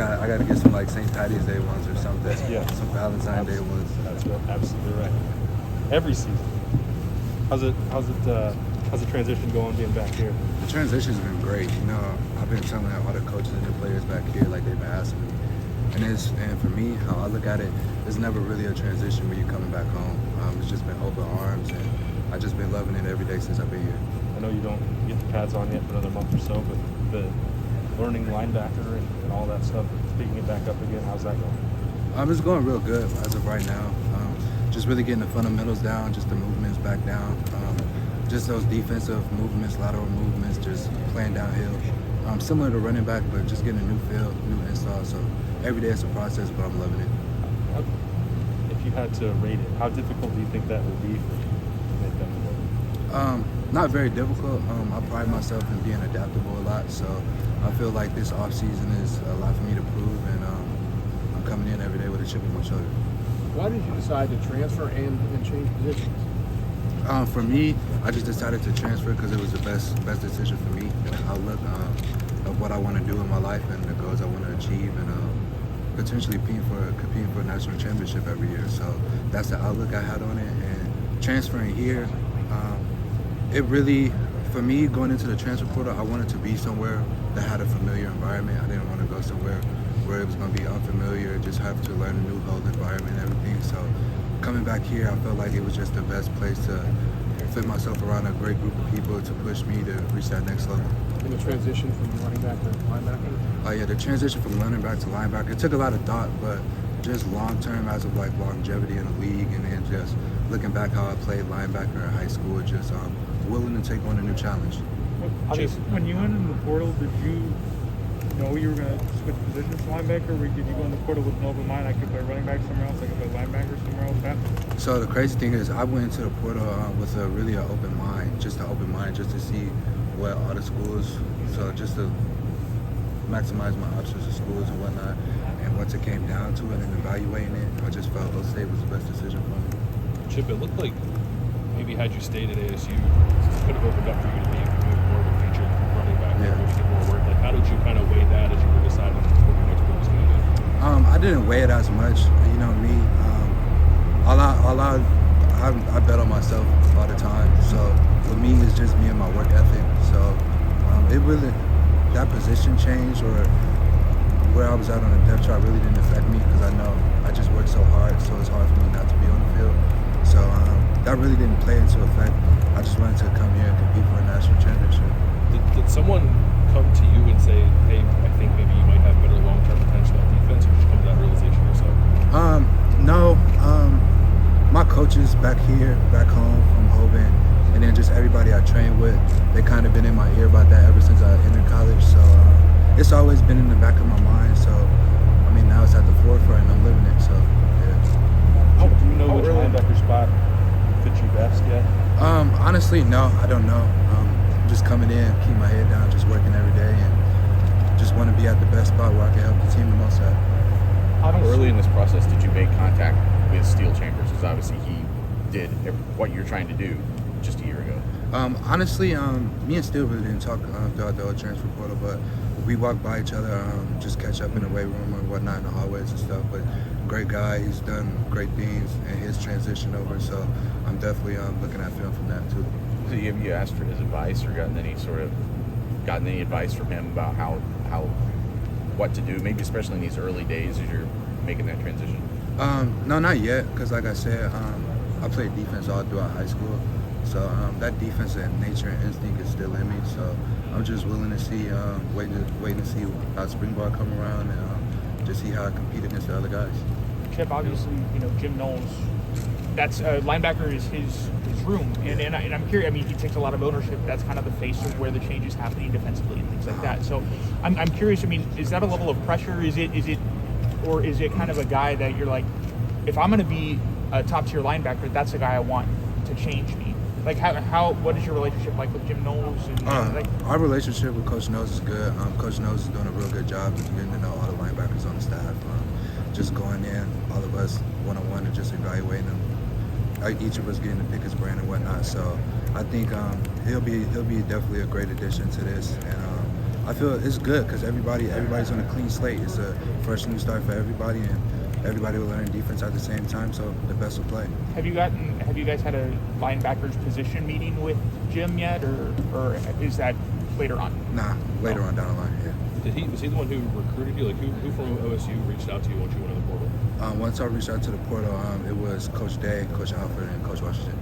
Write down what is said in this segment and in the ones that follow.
I got to get some like St. Patty's Day ones or something. Yeah. Some Valentine's Day ones. That's absolutely right. Every season. How's the transition going being back here? The transition's been great. You know, I've been telling all the coaches and the players back here, like they've been asking me. And for me, how I look at it, it's never really a transition when you're coming back home. It's just been open arms, and I've just been loving it every day since I've been here. I know you don't get the pads on yet for another month or so, but the learning linebacker and all that stuff, picking it back up again, how's that going? It's going real good as of right now. Just really getting the fundamentals down, just the movements back down, just those defensive movements, lateral movements, just playing downhill. Similar to running back, but just getting a new feel, new install. So every day it's a process, but I'm loving it. If you had to rate it, how difficult do you think that would be for you to make that move? Not very difficult. I pride myself in being adaptable a lot, so I feel like this off season is a lot for me to prove, and I'm coming in every day with a chip on my shoulder. Why did you decide to transfer and change positions? For me, I just decided to transfer because it was the best decision for me and the outlook of what I want to do in my life and the goals I want to achieve, and potentially competing for a national championship every year. So that's the outlook I had on it. And transferring here, it really, for me, going into the transfer portal, I wanted to be somewhere that had a familiar environment. I didn't want to go somewhere where it was going to be unfamiliar, just have to learn a new whole environment and everything. So coming back here, I felt like it was just the best place to fit myself around a great group of people to push me to reach that next level. In the transition from running back to linebacker? Yeah, the transition from running back to linebacker, it took a lot of thought, but just long-term as of like longevity in the league, and then just looking back how I played linebacker in high school, just willing to take on a new challenge. When you went in the portal, did you know you were going to switch positions to linebacker, or did you go in the portal with an open mind? I could play running back somewhere else, I could play linebacker somewhere else? So the crazy thing is, I went into the portal with an open mind, just to see what all the schools, so just to maximize my options of schools and whatnot. And once it came down to it and evaluating it, I just felt Oak State was the best decision for me. Chip, it looked like maybe had you stayed at ASU, it could have opened up for you to be more of a featured running back, maybe get more work. Like, how did you kind of weigh that as you were deciding what your next move was going to be? I didn't weigh it as much. You know me. I bet on myself all the time. So for me, it's just me and my work ethic. So it really, that position change or where I was at on the depth chart really didn't affect me because I know I just worked so hard. So it's hard for me not to be on the field. So that really didn't play into effect. I just wanted to come here and compete for a national championship. Did someone come to you and say, hey, I think maybe you might have better long-term potential on defense, or did you come to that realization yourself? No. My coaches back here, back home from Hoban, and then just everybody I trained with, they kind of been in my ear about that ever since I entered college. So it's always been in the back of my mind. So, I mean, now it's at the forefront and I'm living it. So, yeah. Do you know which linebacker spot fits you best yet? Honestly, no, I don't know. Just coming in, keep my head down, just working every day, and just want to be at the best spot where I can help the team the most at. How early in this process did you make contact with Steel Chambers? Because obviously he did what you're trying to do just a year ago. Honestly, me and Steel really didn't talk throughout the whole transfer portal, but we walked by each other, just catch up in the weight room or whatnot in the hallways and stuff. But great guy, he's done great things in his transition over, so I'm definitely looking at film from that too. So have you asked for his advice or gotten any advice from him about what to do, maybe especially in these early days as you're making that transition? No, not yet, because like I said, I played defense all throughout high school, so that defensive nature and instinct is still in me. So I'm just willing to see, waiting to see how spring ball come around and just see how I compete against the other guys. Chip, obviously, Jim Knowles, that's linebacker is his room, and I'm curious. I mean, he takes a lot of ownership. That's kind of the face of where the change is happening defensively and things like that. So I'm curious. I mean, is that a level of pressure? Is it kind of a guy that you're like, if I'm going to be a top tier linebacker, that's the guy I want to change me? Like, what is your relationship like with Jim Knowles? Our relationship with Coach Knowles is good. Coach Knowles is doing a real good job of getting to know all the linebackers on the staff. Just going in, all of us one-on-one and just evaluating them. Each of us getting to pick his brand and whatnot. So I think he'll be definitely a great addition to this. And I feel it's good because everybody's on a clean slate. It's a fresh new start for everybody, and everybody will learn defense at the same time. So the best will play. Have you guys had a linebackers position meeting with Jim yet, or is that later on? Nah, later on down the line. Yeah. Was he the one who recruited you? Like who from OSU reached out to you once you went to the portal? Once I reached out to the portal, it was Coach Day, Coach Alford, and Coach Washington.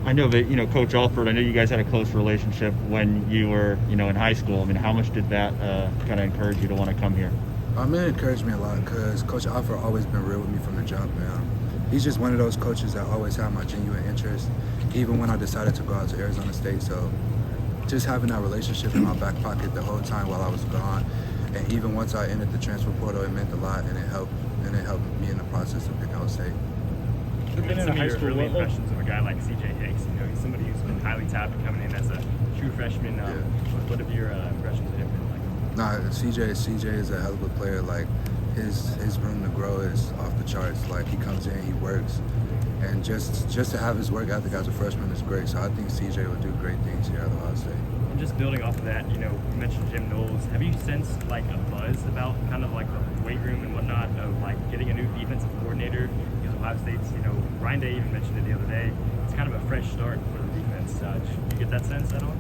I know that, Coach Alford, I know you guys had a close relationship when you were, in high school. I mean, how much did that kind of encourage you to want to come here? It encouraged me a lot because Coach Alford always been real with me from the jump, man. He's just one of those coaches that always had my genuine interest, even when I decided to go out to Arizona State. So just having that relationship in my back pocket the whole time while I was gone, and even once I entered the transfer portal, it meant a lot, and it helped me in the process of picking out State. What have been some of your early impressions of a guy like C.J. Hicks? He's somebody who's been highly touted coming in as a true freshman. What have your impressions of him been like? Nah, CJ is a hell of a player. Like his room to grow is off the charts. Like he comes in, he works, and just to have his work ethic as a freshman is great. So I think CJ will do great things here at Ohio State. And just building off of that, you mentioned Jim Knowles. Have you sensed like a buzz about kind of like the weight room and whatnot of like getting a new defensive coordinator? Because Ohio State's, Ryan Day even mentioned it the other day. It's kind of a fresh start for the defense. Did you get that sense at all?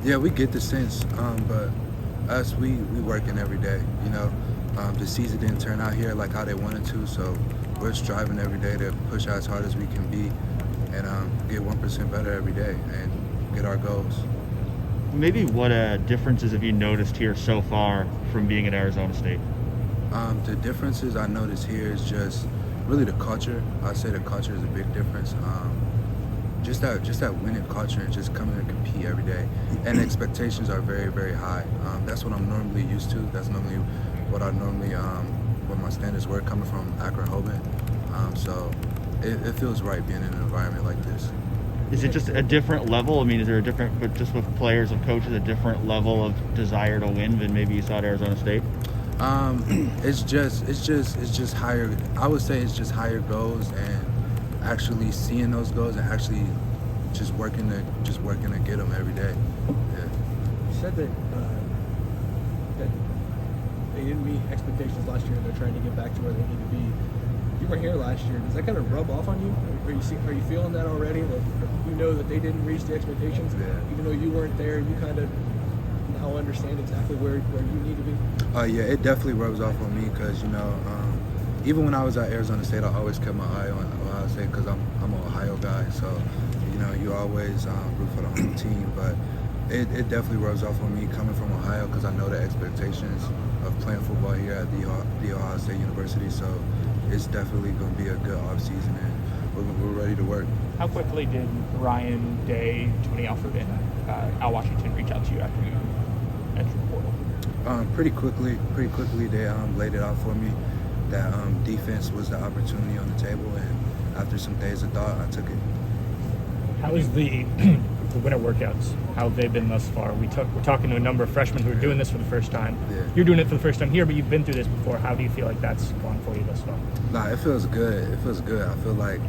Yeah, we get the sense, but us, we working every day. The season didn't turn out here like how they wanted to, so we're striving every day to push as hard as we can be and get 1% better every day and get our goals. Maybe what differences have you noticed here so far from being at Arizona State? The differences I noticed here is just really the culture. I'd say the culture is a big difference. Just that winning culture and just coming to compete every day. And the expectations are very, very high. That's what I'm normally used to. That's normally what my standards were coming from Akron Hoban. So it feels right being in an environment like this. Is it just a different level? I mean, is there a different, but just with players and coaches, a different level of desire to win than maybe you saw at Arizona State? It's just higher. I would say it's just higher goals and actually seeing those goals and actually just working to get them every day. Yeah. You said that they didn't meet expectations last year and they're trying to get back to where they need to be. You were here last year. Does that kind of rub off on you? Are you feeling that already? Like you know that they didn't reach the expectations, even though you weren't there. You kind of now understand exactly where you need to be. Yeah, it definitely rubs off on me because even when I was at Arizona State, I always kept my eye on Ohio State because I'm an Ohio guy. So you always root for the home team, but it definitely rubs off on me coming from Ohio because I know the expectations of playing football here at the Ohio State University. So it's definitely going to be a good offseason, and we're ready to work. How quickly did Ryan Day, Tony Alford, and Al Washington reach out to you after you entered the portal? Pretty quickly, they laid it out for me that defense was the opportunity on the table, and after some days of thought, I took it. How is the winter workouts? How have they been thus far? We're talking to a number of freshmen who are doing this for the first time. Yeah. You're doing it for the first time here, but you've been through this before. How do you feel like that's gone for you thus far? Nah, it feels good. I feel like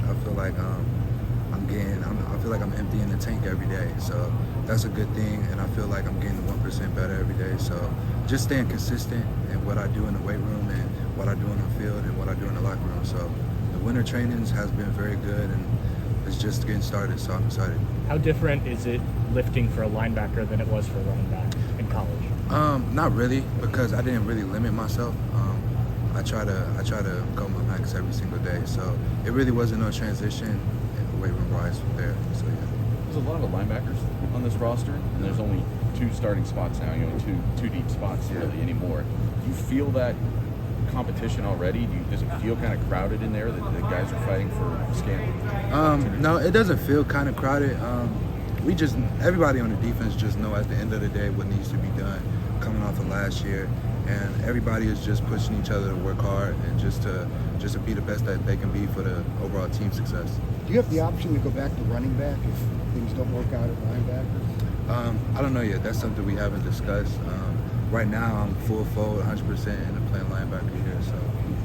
I'm emptying the tank every day. So that's a good thing, and I feel like I'm getting 1% better every day. So just staying consistent in what I do in the weight room and what I do on the field and what I do in the locker room. So the winter trainings has been very good, and it's just getting started, so I'm excited. How different is it lifting for a linebacker than it was for a running back in college? Not really, because I didn't really limit myself. I try to go my max every single day, so it really wasn't no transition in the weight room rise from there. So yeah. There's a lot of linebackers on this roster, and there's only 2 starting spots now. Two deep spots really anymore. Do you feel that competition already? Does it feel kind of crowded in there that the guys are fighting for scan? No, it doesn't feel kind of crowded. Everybody on the defense just know at the end of the day what needs to be done coming off of last year, and everybody is just pushing each other to work hard and just to be the best that they can be for the overall team success. Do you have the option to go back to running back if things don't work out at linebacker? I don't know yet. That's something we haven't discussed. Right now, I'm full fold, 100% in the playing linebacker here. So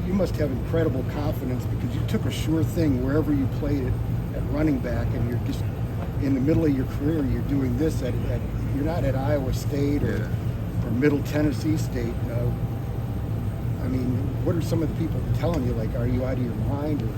you must have incredible confidence because you took a sure thing wherever you played it at running back, and you're just in the middle of your career, you're doing this you're not at Iowa State or Middle Tennessee State. I mean, what are some of the people telling you? Like, are you out of your mind, or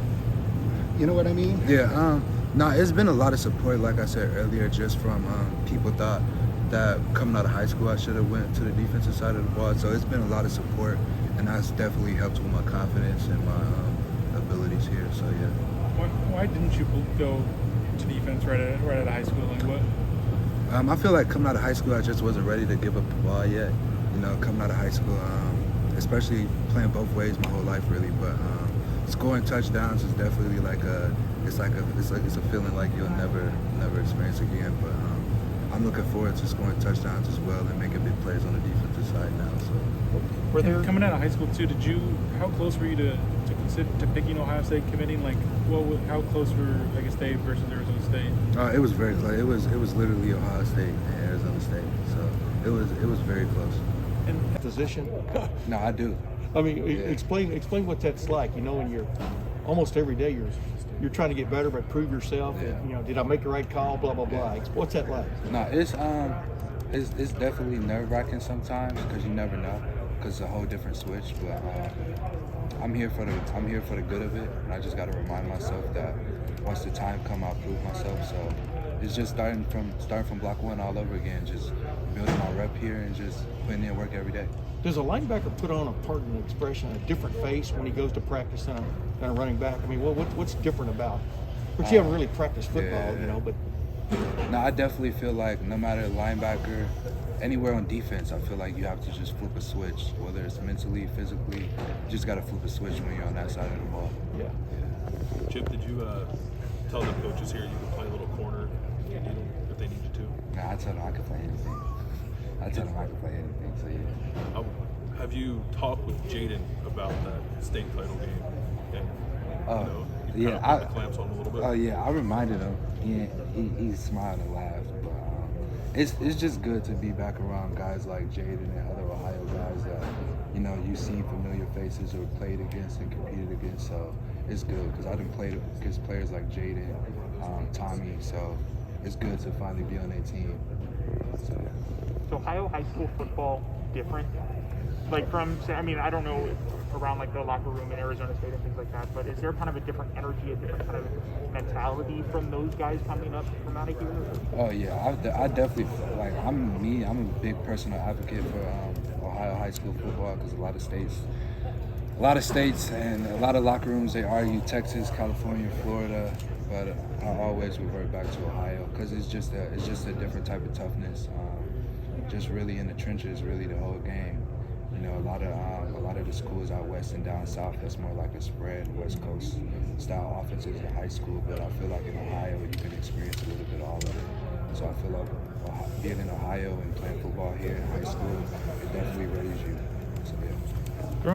you know what I mean? Yeah. No, it's been a lot of support, like I said earlier, just from people thought that coming out of high school I should have went to the defensive side of the ball. So it's been a lot of support, and that's definitely helped with my confidence and my abilities here. So yeah. Why didn't you go to defense right out of high school? Like what? I feel like coming out of high school, I just wasn't ready to give up the ball yet. You know, coming out of high school, especially playing both ways my whole life, really. But scoring touchdowns is definitely it's a feeling like you'll never experience again. But I'm looking forward to scoring touchdowns as well and making big plays on the defensive side now. So. Were there coming out of high school too? How close were you to picking Ohio State, committing? Like, how close were they versus Arizona State? It was very close. It was literally Ohio State and Arizona State. So it was very close. And position? No, I do. I mean, explain what that's like. You know, when you're almost every day you're trying to get better, but prove yourself. Yeah. And, you know, did I make the right call? Blah blah blah. What's that like? No, it's definitely nerve-wracking sometimes because you never know, because it's a whole different switch. But I'm here for the good of it, and I just got to remind myself that once the time comes, I'll prove myself. So it's just starting from block one all over again, just building my rep here and just putting in work every day. Does a linebacker put on pardon the expression, a different face when he goes to practice than a running back? I mean, what's different about? But you haven't really practiced football, you know. But no, I definitely feel like no matter linebacker, anywhere on defense, I feel like you have to just flip a switch, whether it's mentally, physically. You just got to flip a switch when you're on that side of the ball. Yeah. Chip, did you tell the coaches here you could play a little corner if they need you to? Nah, I tell them I can play anything. So yeah. Have you talked with Jaden about that state title game? And, you kind of put the clamps on a little bit? Oh yeah, I reminded him. He smiled and laughed. But it's just good to be back around guys like Jaden and other Ohio guys that you see familiar faces or played against and competed against. So it's good because I didn't play against players like Jaden, Tommy. So it's good to finally be on their team. So Ohio high school football different? Like from, I mean, I don't know around like the locker room in Arizona State and things like that, but is there kind of a different energy, a different kind of mentality from those guys coming up from out of here? Oh yeah, I definitely like I'm a big personal advocate for Ohio high school football because a lot of states and a lot of locker rooms they argue Texas, California, Florida, but I always revert back to Ohio because it's just a different type of toughness. Just really in the trenches, really the whole game. A lot of the schools out west and down south, that's more like a spread West Coast style offenses in high school. But I feel like in Ohio, you can experience a little bit of all of it. So I feel like being in Ohio and playing football here in high school, it definitely raised you. So yeah.